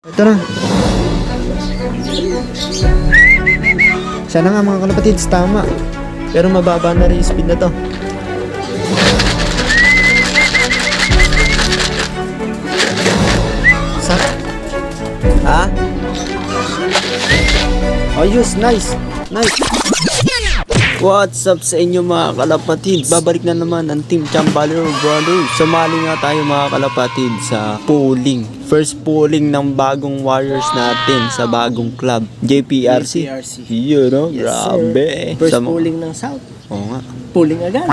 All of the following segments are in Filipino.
Ito na. Sana nga mga kalapatids, tama. Pero mababa na rin yung speed na to. Sak. Ha? Ayos, nice. Nice. What's up sa inyo mga kalapatids? Babalik na naman ang Team Chambalero Brothers. Sumali nga tayo mga kalapatids sa polling. First polling ng bagong Warriors natin sa bagong club, JPRC. Yun, no? Yes, grabe. First polling ng South. Oo nga. Polling agad.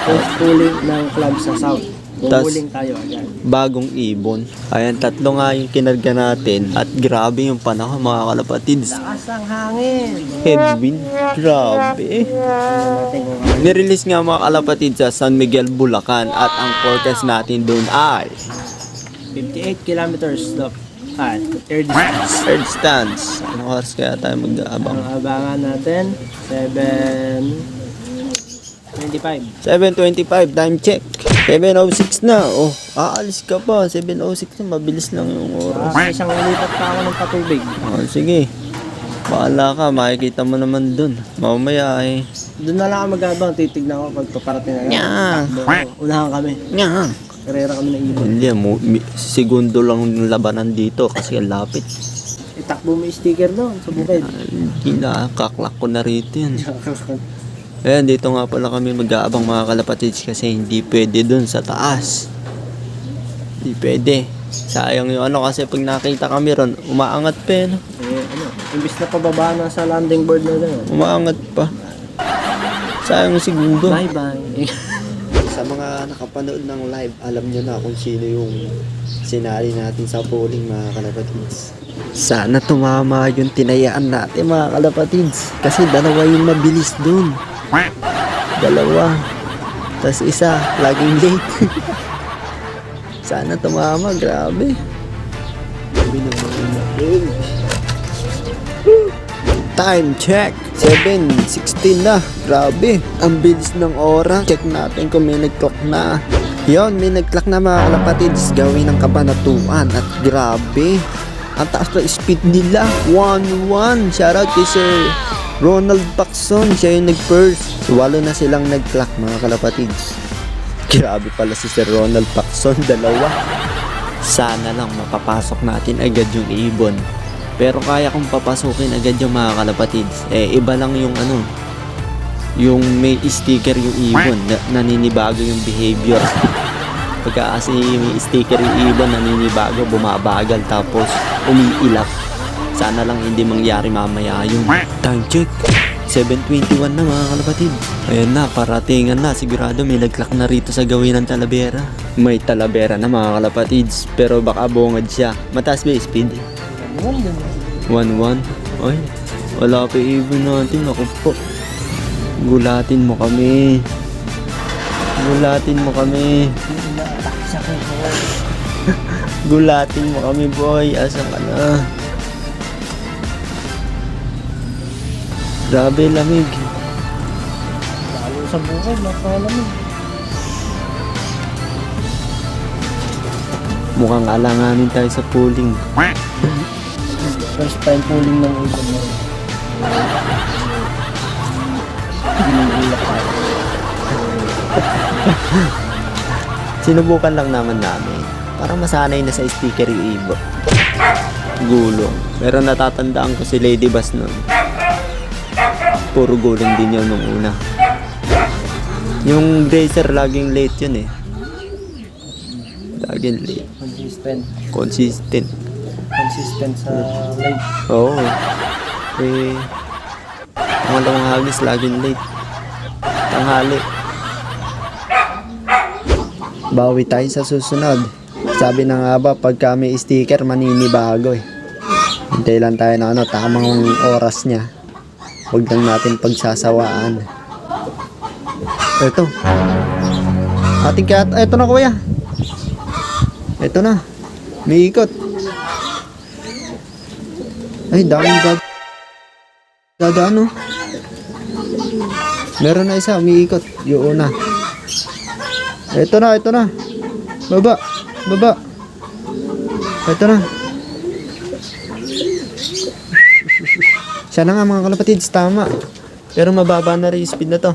First polling ng club sa South. Polling tayo agad. Bagong ibon. Ayan, tatlo nga yung kinarga natin. At grabe yung panahon mga kalapatids. Lakas ang hangin. Headwind. Grabe. Nirelease nga mga kalapatids sa San Miguel, Bulacan. At ang forecast natin doon ay 58 kilometers of air distance. third stance. Anong oras kaya tayo mag-aabang? Ang abangan natin, 7:25. 7:25, time check. 7:06 na. Oh, aalis ka pa. 7:06 na, mabilis lang yung oras. Isang ulipat pa ako ng patubig. Oh, sige. Bahala ka, makikita mo naman dun. Mamaya eh. Doon na lang ako mag-abang, titignan ko pag paparating na. Nya. Unahan kami. Nya. Karera kami ng ibon. Hindi, segundo lang yung labanan dito kasi ang lapit. Itakbo mo yung sticker doon sa bukid. Hindi na, kaklak ko na rito yun. Ayan, dito nga pala kami mag-aabang mga kalapatids kasi hindi pwede dun sa taas. Hindi pwede. Sayang yung ano kasi pag nakita kami ron, umaangat pa eh, no? Imbis na pababa na sa landing board na doon. Umaangat pa. Sayang yung segundo. Bye-bye. Sa mga nakapanood ng live, alam nyo na kung sino yung sinali natin sa polling mga kalapatids. Sana tumama yung tinayaan natin mga kalapatids. Kasi dalawa yung mabilis dun. Dalawa. Tapos isa, laging late. Sana tumama, grabe. Time check, 7:16 na. Grabe, ang bilis ng oras. Check natin kung may nag-clock na. Yon, may nag-clock na mga kalapatids. Gawin ng kabanatuan. At grabe, ang taas na speed nila. 1-1. Shoutout kay Sir Ronald Pacson. Siya yung nag-first. Walo na silang nag-clock mga kalapatids. Grabe pala si Sir Ronald Pacson. Dalawa. Sana lang mapapasok natin agad yung ibon. Pero kaya kong papasukin agad yung mga kalapatids. Iba lang yung ano, yung may sticker yung ibon, naninibago yung behavior. Pagka kasi may sticker yung ibon, naninibago, bumabagal, tapos umiilap. Sana lang hindi mangyari mamaya yung time check. 7:21 na mga kalapatid. Ayan na, paratingan na. Sigurado may nag-clock na rito sa gawin ng Talavera. May Talavera na mga kalapatids, pero baka bungad siya. Mataas ba yung speed? 1-1. Ay, wala pa ibon natin. Ako po. Gulatin mo kami. Gulatin mo kami. Gulatin mo kami, boy. Asan ka na? Grabe, lamig. Lalo sa bukid, napakalamig. Mukhang alanganin tayo sa polling. First time pulling ng ibon mo. Ginagulak tayo. Sinubukan lang naman namin para masanay na sa sticker yung ibon. Gulong. Pero natatandaan ko si Lady Bass nun. Puro gulong din yun nung una. Yung Grazer laging late yun eh. Laging late. Consistent Sa live. Oo. Pangalawang hagis laging late. Tanghali. Bawi tayo sa susunod. Sabi na nga ba, pagka may sticker, maninibago eh. Hintay lang tayo na tamang oras niya. Huwag lang natin pagsasawaan. Ito. Ating kat. Ito na kuya. Ito na. May ikot. Ay, daming dadaan oh. Meron na isa, umiikot. Yung una. Ito na, ito na. Baba. Baba. Ito na. Siya na nga mga kalapatids, tama. Pero mababa na rin yung speed na to.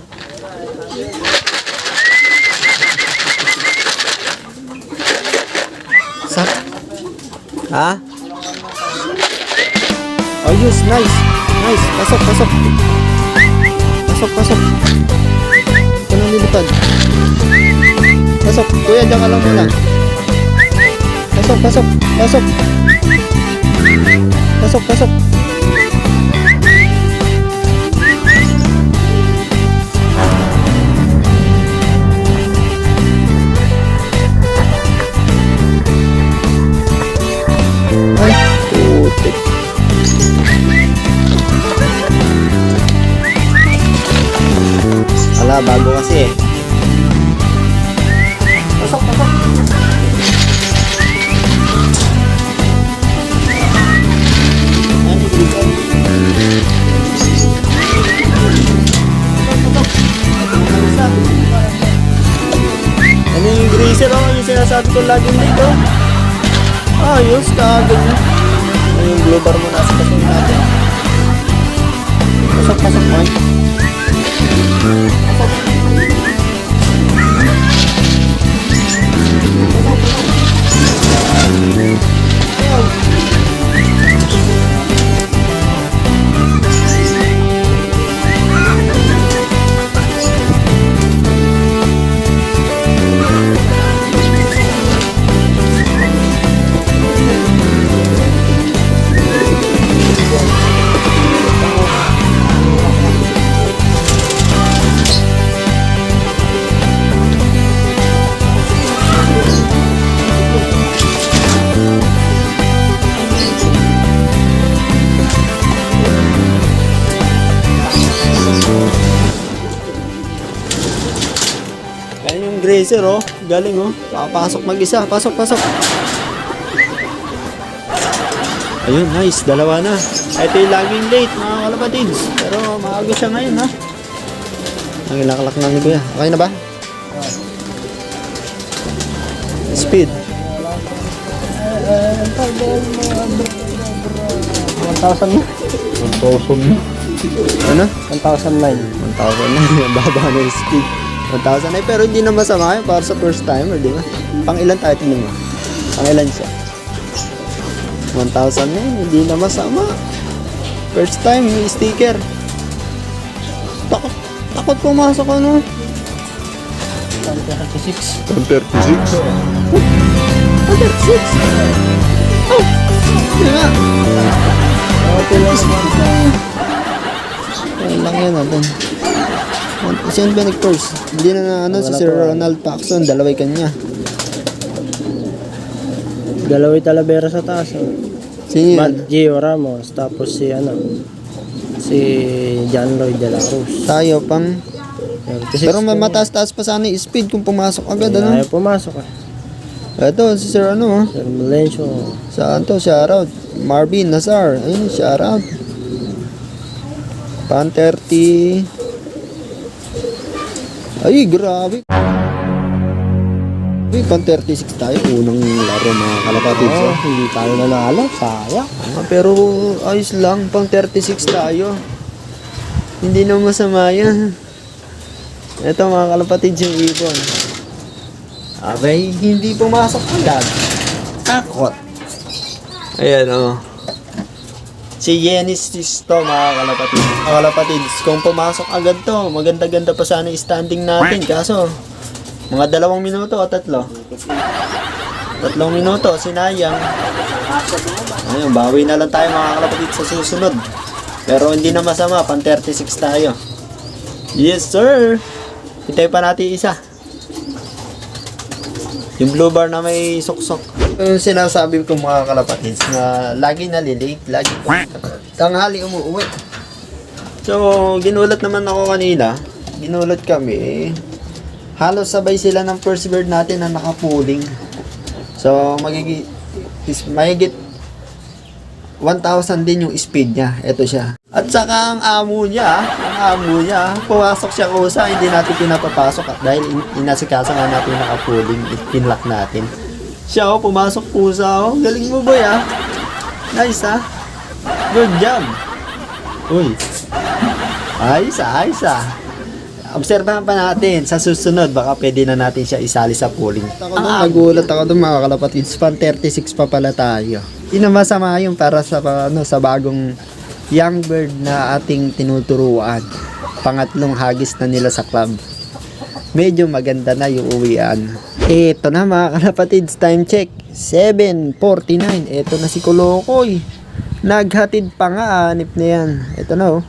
Sak. Ha? Ayos, nice. Nice, pasok, pasok. Pasok, pasok. Ito na nilipad. Pasok, kuya, dyan ka lang muna. Pasok, pasok, pasok. Pasok, pasok. Ay, putik. Ala, bago kasi eh. Pasok, pasok. Ano, dito? Ano yung greaser oh? Yung sinasabi ko laging dito. Ayos, kaagad niya. Ano yung blue bar mo nasa kasong natin? Pasok, pasok mo. Yan yung grazer oh. Galing oh. Papasok mag-isa. Pasok, pasok. Ayun, nice. Dalawa na. Ito yung laging late mga kalapatids. Pero maaga siya ngayon ha. Ang ilakalak na ni Kuya. Okay na ba? Speed. 1,000 na. 1,000 na. Ano? 1,009. 1,000 na. Baba na yung speed. 1,000 ay pero hindi na masama yun para sa first timer, di ba? Pang ilan tayo tingnan mo? Pang ilan siya? 1,000 na yun, hindi na masama. First time, may sticker. Takot pumasok ano? 136. 136? Oh! Di ba? Okay lang. Ayun lang yan natin. Saan ba nag-first? Hindi na ano, si Sir Ronald Paxson, dalaway kanya. Galaway Talavera sa taas. Sino yun? Matt Gio Ramos. Tapos si John Lloyd de la Cruz. Tayo pang... 36 Pero may mataas-taas pa sana yung speed kung pumasok agad, ano? Ayaw pumasok eh. Ito, si Sir ano, Sir Melencio. saan to? Shoutout. Marvin Nazar. Ayun, shoutout. Pan 30. Ay, grabe. Ay, pan 36 tayo. Unang laro mga kalapatids. Oh, hindi tayo nanalo. Sayang. Pero ayos lang, pang 36 tayo. Hindi na masama yan. Ito mga kalapatids yung ibon. Abay, hindi pumasok agad. Takot. Ayan o. Si Genesis to mga kalapatids. Mga kalapatids, kung pumasok agad to, maganda-ganda pa sana yung standing natin. Kaso, mga 2 minuto o 3. 3 minuto, sinayang. Ayun, bawi na lang tayo mga kalapatids sa susunod. Pero hindi na masama, pan 36 tayo. Yes sir! Hintay pa natin isa. Yung blue bar na may suksok. Yung sinasabi ko mga kalapatids na lagi nalilate, lagi tanghali umuwi. So, ginulat naman ako kanina. Ginulat kami. Halos sabay sila ng first bird natin na nakapuling. So, mahigit 1,000 din yung speed niya. Ito siya. At saka ang amo niya, pumasok siya kusa, hindi natin pinapapasok at dahil inasikasa nga natin nakapuling, pinlock natin. Siya pumasok kusa Galing mo boy Nice Good job. Uy. Ayos ah. Obserbahan pa natin sa susunod, baka pwede na natin siya isali sa pooling. Nagulat ako doon mga kalapatids, fan 36 pa pala tayo. Hindi na masama yung para sa, sa bagong young bird na ating tinuturuan. Pangatlong hagis na nila sa club. Medyo maganda na yung uwian. Eto na mga kalapatids, time check. 7:49. Eto na si Kolokoy. Naghatid pa nga, anip na yan. Eto na oh.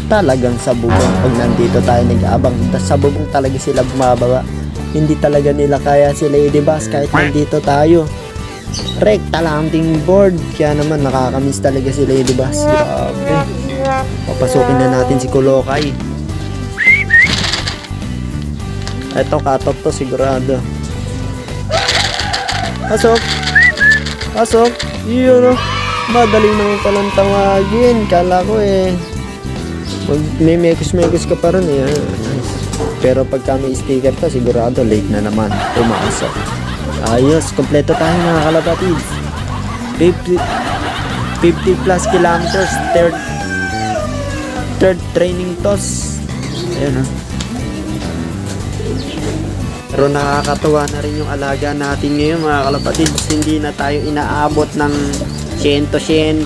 Talagang sa bubong pag nandito tayo nag-aabang, sa bubong talaga sila bumababa. Hindi talaga nila kaya si Lady Bass kahit nandito tayo. Rekta lang ting board, kaya naman nakakamiss talaga si Lady Bass. Grabe. Papasukin na natin si Kulokay. Eto, katot to sigurado. Pasok. Yun o. Madali naman palang tawagin. Kala ko may mekos-mekos ka pa rin Nice. Pero pagka may sticker to, sigurado late na naman. Pumasok. Ayos, kompleto tayo mga kalapatids. 50 plus kilometers. Third training toss. Ayan Pero nakakatuwa na rin yung alaga natin ngayon mga kalapatids. Hindi na tayo inaabot ng 100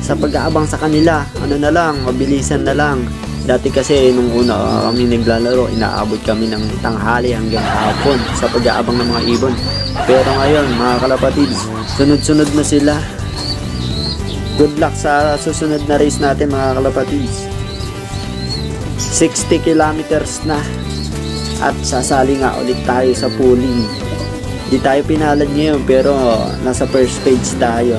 sa pag-aabang sa kanila. Ano na lang, mabilisan na lang. Dati kasi nung una kami naglalaro, inaabot kami ng tanghali hanggang hapon sa pag-aabang ng mga ibon. Pero ngayon mga kalapatids, sunod-sunod na sila. Good luck sa susunod na race natin mga kalapatids. 60 kilometers na. At sasali nga ulit tayo sa pooling. Di tayo pinalad ngayon pero nasa first stage tayo.